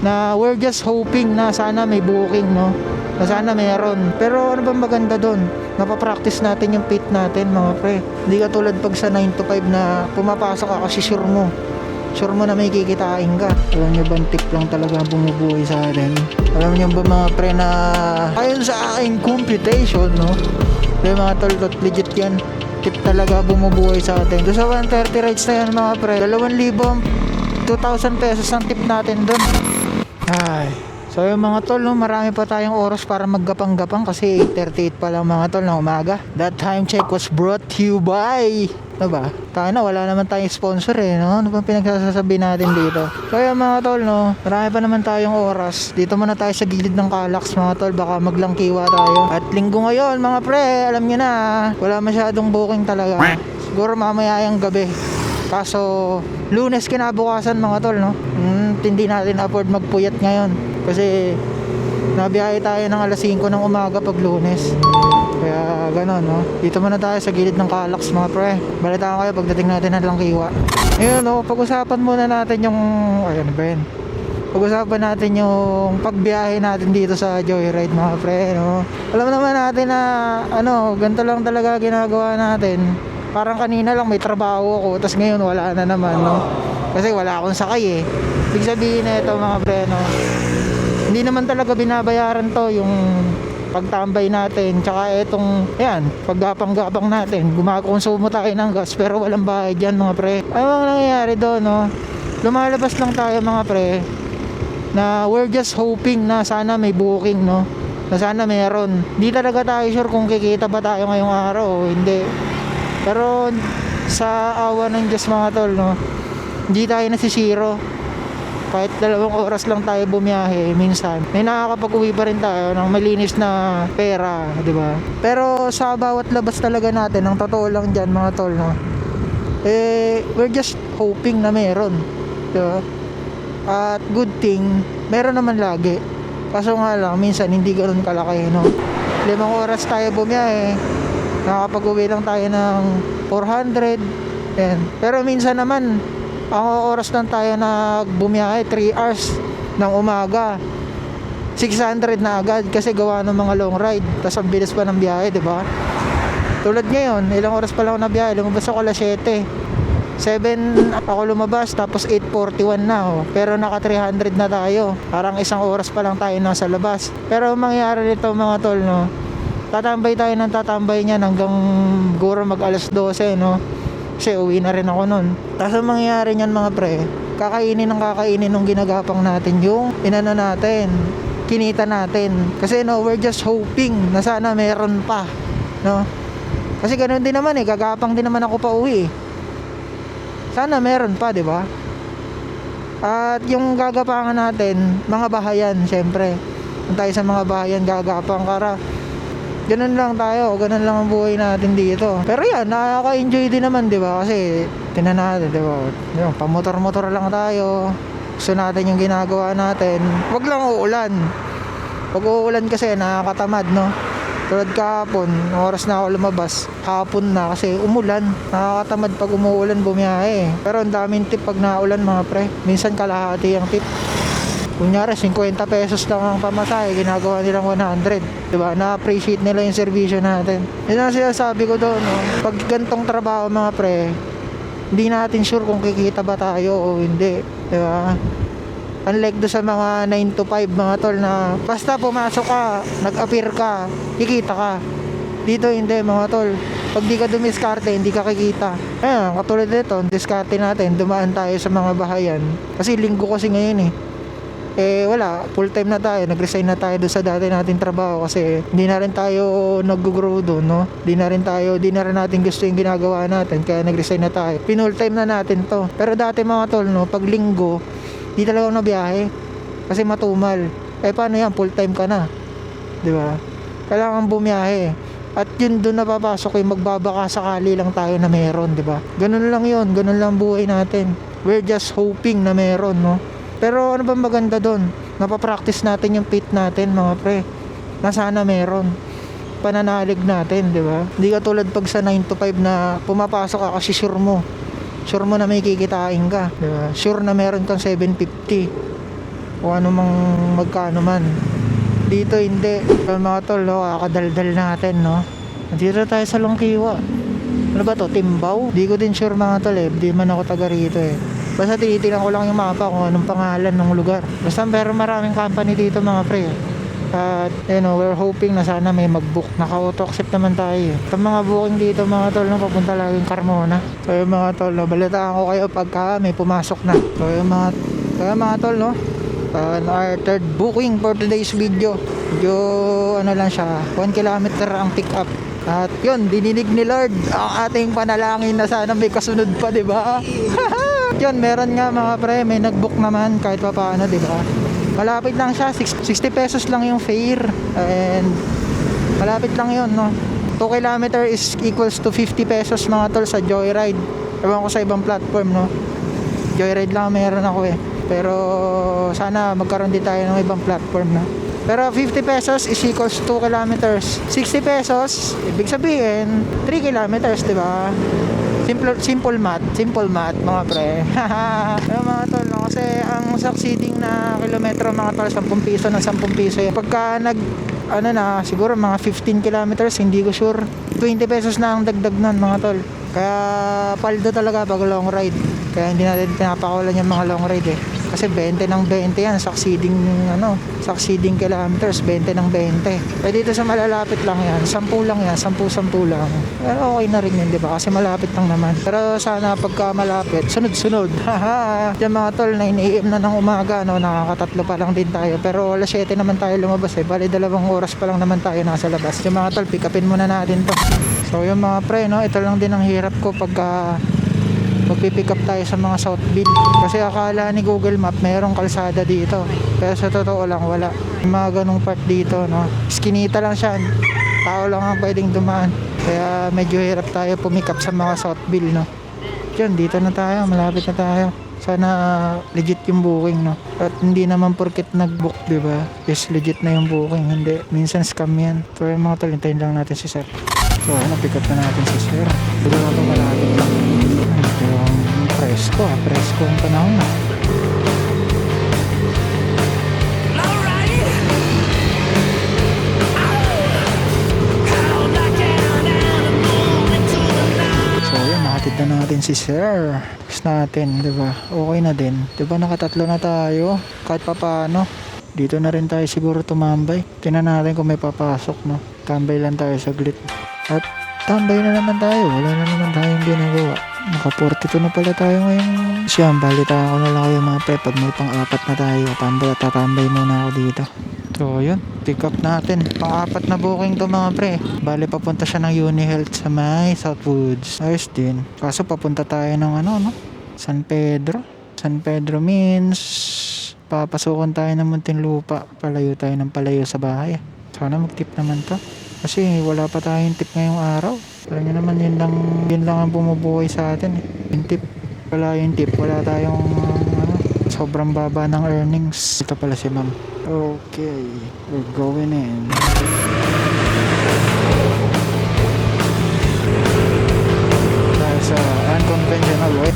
Na we're just hoping na sana may booking, no? Na sana meron. Pero ano ba maganda doon? Napapractice natin yung pit natin, mga pre. Hindi ka tulad pag sa 9 to 5 na pumapasok ka kasi sure mo na may kikitain ka. Alam nyo ba, tip lang talaga bumubuhay sa atin. Alam nyo ba mga pre na ayon sa aking computation, no? Yung mga tol, legit yan. Tip talaga bumubuhay sa atin. Doon sa 130 rides na yan mga pre, 2,000, 2,000 pesos ang tip natin doon. Ay, so yung mga tol, no, marami pa tayong oras para maggapang-gapang kasi 8:38 pa lang mga tol ng umaga. That time check was brought to you by, ano ba? Tayo na, wala naman tayong sponsor eh, no? Ano bang pinagsasabi natin dito? So yung mga tol, no, marami pa naman tayong oras. Dito muna tayo sa gilid ng Calax mga tol, baka maglangkiwa tayo. At linggo ngayon mga pre, alam nyo na, wala masyadong booking talaga. Siguro mamaya yung gabi. Kaso Lunes kinabukasan mga tol, no? Hindi natin afford magpuyat ngayon kasi nabiyahe tayo ng alas 5 ng umaga pag Lunes. Kaya ganon, no? Dito muna tayo sa gilid ng Calax mga pre. Balitaan kayo pagdating natin ng Langkiwa. Ayun, no? Pag-usapan muna natin yung ayun ba yun? Pag-usapan natin yung pagbiyahe natin dito sa Joyride mga pre, no? Alam naman natin na ano, ganito lang talaga ginagawa natin. Parang kanina lang may trabaho ako, tapos ngayon wala na naman, no? Kasi wala akong sakay eh. Ibig sabihin na ito mga pre, no? Hindi naman talaga binabayaran to yung pagtambay natin. Tsaka itong, yan, paggapang-gapang natin. Gumakonsumo tayo ng gas pero walang bayad yan mga pre. Ano ang nangyayari doon, no? Lumalabas lang tayo mga pre na we're just hoping na sana may booking, no? Na sana meron. Hindi talaga tayo sure kung kikita ba tayo ngayong araw o hindi. Pero sa awa ng Diyos mga tol, no, hindi tayo nasisiro. Kahit 2 oras lang tayo bumiyahe, minsan may nakakapag-uwi pa rin tayo ng malinis na pera, di ba? Pero sa bawat labas talaga natin, ang totoo lang dyan mga tol, no, we're just hoping na meron, di ba? At good thing, meron naman lagi. Kaso nga lang, minsan hindi ganoon kalaki, no? 5 oras tayo bumiyahe, nakakapag-uwi lang tayo ng 400, yan. Pero minsan naman ang oras lang tayo na bumiyahe 3 hours ng umaga, 600 na agad kasi gawa ng mga long ride. Tapos ang bilis pa ng biyahe, di ba? Tulad ngayon, ilang oras pa lang ako na biyahe, lumabas ako alas 7 ako lumabas, tapos 8:41 na, oh. Pero naka 300 na tayo, parang 1 oras pa lang tayo nasa labas. Pero mangyayari nito mga tol, no, tatambay tayo ng tatambay niyan hanggang guro mag alas 12, no? Kasi uwi na rin ako nun. Tapos ang mangyayari niyan mga pre, kakainin nung ginagapang natin yung inano natin, kinita natin. Kasi no, we're just hoping na sana meron pa, no? Kasi ganoon din naman eh, gagapang din naman ako pa uwi. Sana meron pa, di ba? At yung gagapangan natin, mga bahayan, syempre. Kung tayo sa mga bahayan gagapang kara, ganun lang tayo, ganun lang ang buhay natin dito. Pero yan, nakaka-enjoy din naman, di ba? Kasi tinan natin, di ba? Yung pamotor-motor lang tayo. Gusto natin yung ginagawa natin. Wag lang uulan. Pag uulan kasi nakakatamad, no? Tulad kahapon, oras na ako lumabas, hapon na kasi umulan. Nakakatamad pag umuulan bumiyahe. Pero ang daming tip pag naulan mga pre. Minsan kalahati ang tip. Kunyari 50 pesos lang ang pamasahe, ginagawa nilang 100, diba? Na-appreciate nila yung servisyo natin. Yun ang sinasabi ko doon, no? Pag gantong trabaho mga pre, hindi natin sure kung kikita ba tayo o hindi, diba? Unlike do sa mga 9 to 5 mga tol na basta pumasok ka, nag-appear ka, kikita ka. Dito hindi mga tol, pag di ka dumiskarte, hindi ka kikita. Ayan, katulad nito, diskarte natin, dumaan tayo sa mga bahayan. Kasi linggo kasi ngayon eh. Wala, full time na tayo, nag-resign na tayo doon sa dati nating trabaho kasi hindi na rin tayo nag-grow doon, no? Di na rin natin gusto yung ginagawa natin, kaya nag-resign na tayo. Full time na natin to. Pero dati mga tol, no, pag linggo, di talaga ako nabiyahe kasi matumal. Paano yan, full time ka na, di ba? Kailangan bumiyahe. At yun doon napapasok yung magbabaka sakali lang tayo na meron, di ba? Ganun lang yun, ganun lang buhay natin. We're just hoping na meron, no? Pero ano ba maganda doon? Napapractice natin yung pit natin mga pre, na sana meron. Pananalig natin, di ba? Hindi ka tulad pag sa 9 to 5 na pumapasok ka kasi sure mo na may kikitain ka, di ba? Sure na meron kang 750. kung ano mang magkano man. Dito hindi. So, mga tol, no, kakadaldal natin, no. Nandito tayo sa Longkiwa. Ano ba to? Timbaw? Di ko din sure mga tol eh. Di man ako taga rito eh. Basta tinitingnan ko lang yung mapa kung anong pangalan ng lugar. Basta pero maraming company dito mga pre. At we're hoping na sana may mag-book. Naka-auto accept naman tayo eh. Sa mga booking dito mga tol, no, papunta laging Carmona. So yung mga tol, no, balitaan ko kayo pagka may pumasok na. So yung mga tol, no, our third booking for today's video. Medyo ano lang siya, 1 kilometer ang pick up. At yun, dininig ni Lord ang ating panalangin na sana may kasunod pa, di ba? Yun, meron nga mga pre, may nag-book naman kahit pa paano, di ba? Malapit lang siya, 60 pesos lang yung fare. And malapit lang yun, no? 2 kilometer is equals to 50 pesos mga tol sa Joyride. Ewan ko sa ibang platform, no? Joyride lang meron ako eh. Pero sana magkaroon din tayo ng ibang platform, no? Pero 50 pesos is equals 2 kilometers. 60 pesos, ibig sabihin 3 kilometers, di ba? Simple math mga pre. Pero mga tol, no? Kasi ang succeeding na kilometro mga tol, 10 piso ng 10 piso yan. Pagka siguro mga 15 kilometers, hindi ko sure, 20 pesos na ang dagdag nun mga tol. Kaya paldo talaga pag long ride. Kaya hindi natin pinapakawalan yung mga long ride eh. Kasi 20 ng 20 yan, succeeding kilometers, 20 ng 20. Eh dito sa malalapit lang yan, 10 lang yan, 10 lang. Pero okay na rin yun, di ba? Kasi malapit lang naman. Pero sana pagka malapit, sunod-sunod. Haha. Yung mga tol, 9 AM na ng umaga, no, nakakatatlo pa lang din tayo. Pero alas 7 naman tayo lumabas eh. Bali 2 oras pa lang naman tayo nasa labas. Yung mga tol, pick upin muna natin to. So yung mga pre, no, ito lang din ang hirap ko pagka magpipick up tayo sa mga Southville. Kasi akala ni Google Map mayroong kalsada dito, pero sa totoo lang wala. Yung mga ganong part dito, no, skinita lang siya, tao lang ang pwedeng dumaan. Kaya medyo hirap tayo pumick up sa mga Southville, no. Diyan, dito na tayo, malapit na tayo. Sana legit yung booking, no. At hindi naman porket nag-book, diba, is legit na yung booking. Hindi, minsan scam yan. So yung mga talintayin lang natin si sir. So pick up na natin si sir. Dito na ito malapit lang. Yung presko ang panahon na. So yun, nahatid na natin si sir. Tapos natin, diba, okay na din, diba, nakatatlo na tayo. Kahit pa paano, dito na rin tayo siguro tumambay. Tingnan natin kung may papasok, no. Tambay lang tayo saglit. At tambay na naman tayo, wala na naman tayong ginagawa. Naka 42 na pala tayo ngayon. Siyam, balita ko na lang kayo mga pre, pag may pang-apat na tayo, tatambay muna ako dito. So yun, pick up natin. Pang-apat na booking to mga pre. Bali papunta siya ng UniHealth sa may Southwoods. Ayos din. Kaso papunta tayo ng San Pedro. San Pedro means papasukan tayo ng Muntinlupa. Palayo tayo ng palayo sa bahay. Sana mag-tip naman to. Kasi wala pa tayong tip ngayong araw. Alam nyo naman, yun lang ang bumubuhay sa atin eh. Yung tip, wala yung tip, wala tayong sobrang baba ng earnings. Ito pala si ma'am. Okay, we're going in. Dahil sa unconventional way.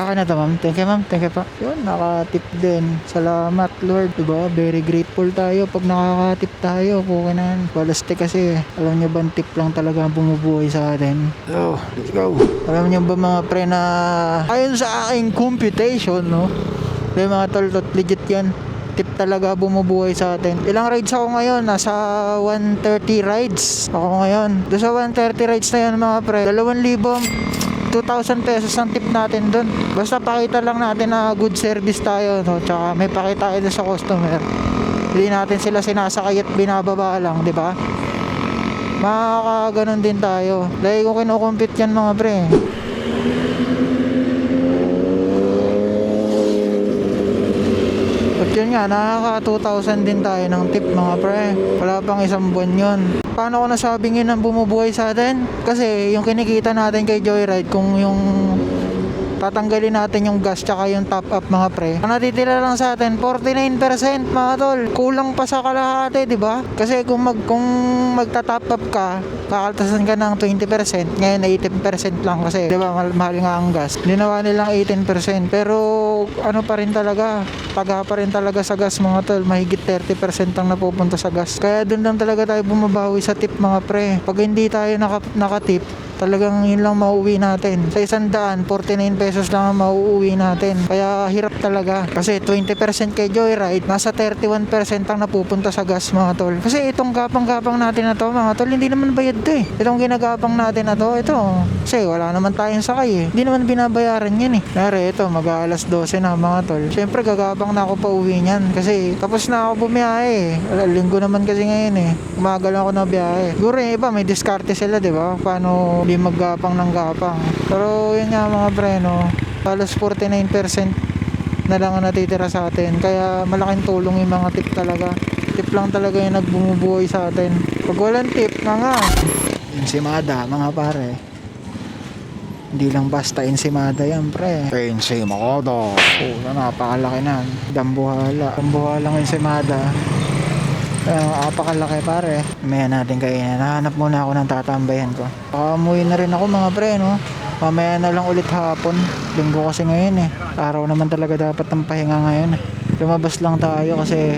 Na to ma'am, thank you pa. Yun, nakatip din. Salamat Lord, diba? Very grateful tayo pag nakakatip tayo. Pukinan, balasti kasi alam nyo ba, tip lang talaga ang bumubuhay sa atin. So, let's go. Alam nyo ba mga pre na ayon sa aking computation, no, may mga toltot, legit yan, tip talaga bumubuhay sa atin. Ilang rides ako ngayon? Nasa 130 rides ako ngayon. Doon sa 130 rides na yan mga pre, 2,000 pesos ang tip natin dun. Basta pakita lang natin na good service tayo, no? Tsaka may pakita tayo sa customer. Hindi natin sila sinasakay at binababa lang, di ba? Makakaganon din tayo. Dahil kung kinukumpit yan mga pre. At yun nga, nakaka 2,000 din tayo ng tip mga pre. Wala pang isang buwan yun. Paano ko nasabing yun ang bumubuhay sa atin? Kasi yung kinikita natin kay Joyride, kung yung tatanggalin natin yung gas tsaka yung top up mga pre. Ang natitira lang sa atin 49% mga tol. Kulang pa sa kalahati, di ba? Kasi kung magta-top up ka, kakaltasan ka ng 20%, ngayon 18% lang kasi, di ba, mahal nga ang gas. Ginawa nilang 18%, pero ano pa rin talaga, taga pa rin talaga sa gas mga tol. Mahigit 30% ang napupunta sa gas. Kaya dun lang talaga tayo bumabawi sa tip mga pre. Pag hindi tayo nakatip, talagang yun lang mauuwi natin. Sa 100, 49 pesos lang ang mauuwi natin. Kaya hirap talaga. Kasi 20% kay Joyride, nasa 31% ang napupunta sa gas mga tol. Kasi itong gapang-gapang natin na to mga tol, hindi naman bayad to eh. Itong ginagapang natin na to, ito. Kasi wala naman tayong sakay eh. Hindi naman binabayaran yan eh. Kaya ito, mag-aalas 12 na mga tol. Siyempre gagapang na ako pa uwi niyan. Kasi tapos na ako bumiyahe eh. Linggo naman kasi ngayon eh. Umaga lang ako na biyahe. Siguro yung iba may diskarte sila, di ba? Paano hindi maggapang ng gapang. Pero yun nga mga preno, halos 49% na lang ang natitira sa atin. Kaya malaking tulong yung mga tip talaga. Tip lang talaga yung nagbumubuhay sa atin. Pag walang tip, nga insimada mga pare. Hindi lang basta insimada yan pre. Insimada. Napakalaki na. Dambuhala ng insimada. Apakalaki pare. Mamaya natin kainin. Nahanap muna ako ng tatambayan ko. Umuwi na rin ako mga pre, no? Mamaya na lang ulit hapon. Linggo kasi ngayon eh. Araw naman talaga dapat ng pahinga ngayon. Lumabas lang tayo kasi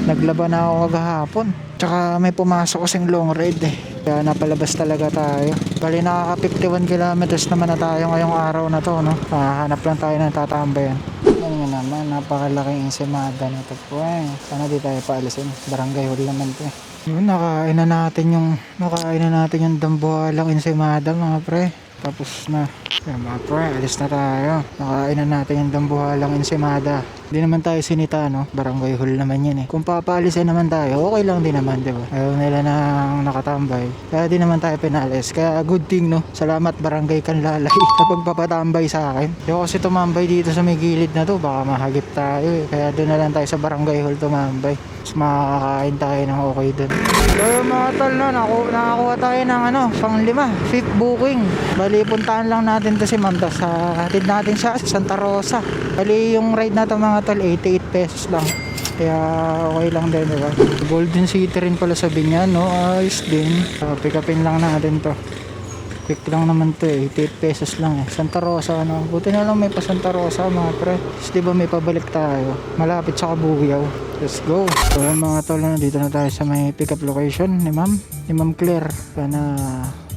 naglaba na ako kagahapon. Tsaka may pumasok kasing long ride eh. Kaya napalabas talaga tayo. Bali nakaka 51 kilometers naman na tayo ngayong araw na to, no? Hanap lang tayo ng tatambayan. Ano nga naman, napakalaking insimada nito po eh. Sana di tayo paalisin. Barangay hall naman po eh. Yun, nakain na natin yung dambuhalang insimada mga pre. Tapos na. Kaya mga pre, alis na tayo. Nakain na natin yung dambuhalang insimada. Hindi naman tayo sinita, no? Barangay hall naman yan eh. Kung papaalisin naman tayo, okay lang din naman, di ba? Ayaw nila nang nakatambay. Kaya di naman tayo pinalis. Kaya good thing, no? Salamat Barangay Kanlalay sa pagpapatambay sa akin. Yung kasi tumambay dito sa may gilid na to, baka mahagip tayo eh. Kaya doon na lang tayo sa barangay hall tumambay. Mas makakain tayo ng okay doon. So yung mga tol, no? Nakakuha tayo ng pang-5 fifth booking. Bali, puntaan lang natin to si Ma'am. Tapos hatid natin siya sa Santa Rosa. Bali, yung ride na to mga tol, 88 pesos lang. Kaya okay lang din, diba? Golden City rin pala sa Binyan, no? Ayos din. Pick upin lang natin to. Quick lang naman to eh. 88 pesos lang eh. Santa Rosa, no? Buti na lang may pa Santa Rosa mga pre. Tapos diba may pabalik tayo. Malapit sa Kabuyaw. Let's go. So mga tol, dito na tayo sa may pick up location ni Ma'am. Ni Ma'am Claire. Sana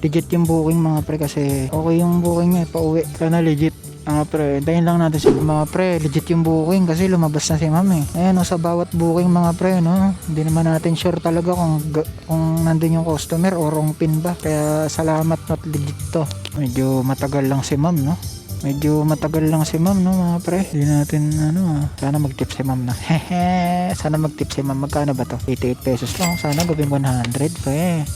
legit yung booking mga pre kasi okay yung booking niya. Pauwi. Sana legit. Mga pre, hintayin lang natin si mga pre, legit yung booking kasi lumabas na si Ma'am eh. Ayan, sa bawat booking mga pre, no? Hindi naman natin sure talaga kung nandun yung customer o wrong pin ba. Kaya salamat, not legit to. Medyo matagal lang si Ma'am, no? No mga pre. Hindi natin sana mag-tip si Ma'am na. Sana mag-tip si Ma'am. Magkano ba to? 88 pesos lang. Sana gawin 100 pre.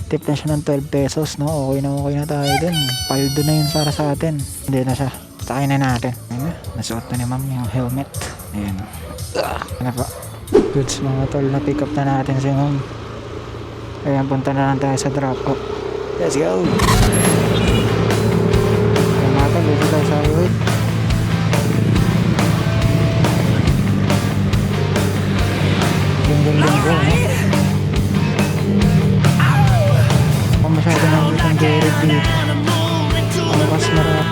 Tip na siya ng 12 pesos, no? Okay na tayo dun. Paldo na yun para sa atin. Hindi na siya. Sakay na natin. Ayun, nasuot na ni Ma'am yung helmet. Ayan. Ano pa? Goods mga tol, na pick up na natin si Ma'am. Ayan, punta na lang tayo sa drop off. Let's go! Ayan mga tol, dito tayo sa highway. Linggo, no? Kung masyado nang itong Derek dito. Ang mas marap.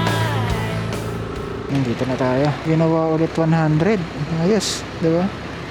Nandito na tayo. Ginawa ulit 100. Ayos, diba?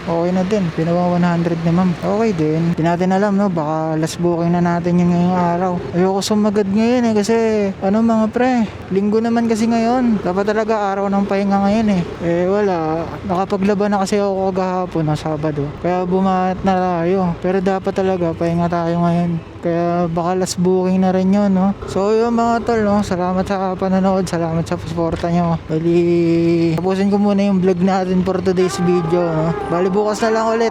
Okay na din. Ginawa 100 ni Ma'am. Okay din. Hindi natin alam, no? Baka last booking na natin yung ngayong araw. Ayoko sumagad ngayon eh. Kasi, mga pre. Linggo naman kasi ngayon. Dapat talaga araw ng pahinga ngayon eh. Wala. Nakapaglaban na kasi ako kagahapon ng Sabado. Kaya bumahat na tayo. Pero dapat talaga pahinga tayo ngayon. Kaya baka last booking na rin yun, no? So yun mga tol, no? Salamat sa panonood. Salamat sa suporta nyo. Bali, tapusin ko muna yung vlog natin for today's video, no? Bali, bukas na lang ulit.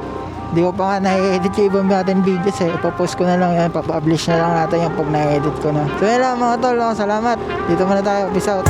Di ko pa nga na-edit yung ibang natin videos eh. Ipapost ko na lang yan. Papublish na lang natin yung pag na-edit ko na. So yun lang mga tol, no? Salamat. Dito muna tayo. Peace out.